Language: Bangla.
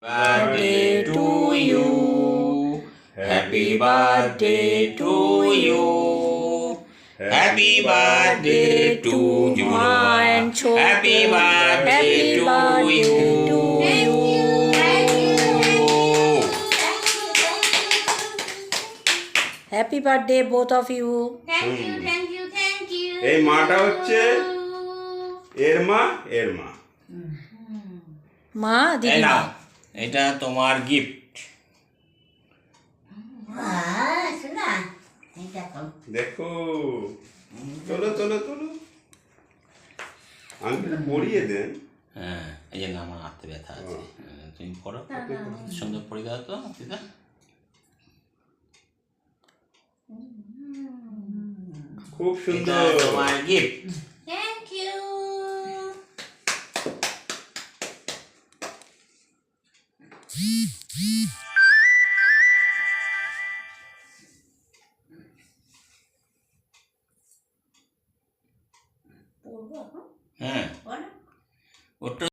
Birthday to you. Happy birthday to you. Happy birthday to you. Happy birthday to you. Happy birthday both of you. Thank you thank you thank you. এই মাটা হচ্ছে এর মা মা এই দিদি নাও, এটা তোমার গিফট। শোনা এই দেখো দেখো, চলো চলো চলো, আঙ্কেল পরিয়ে দেন। হ্যাঁ, এই জন্য আমার হাতে ব্যথা আছে। তুমি পড়ো, সুন্দর পড়ে দাও তো দিদা। খুব এটা সুন্দর। তোমার গিফট। Thank you. হ্যাঁ, ওটা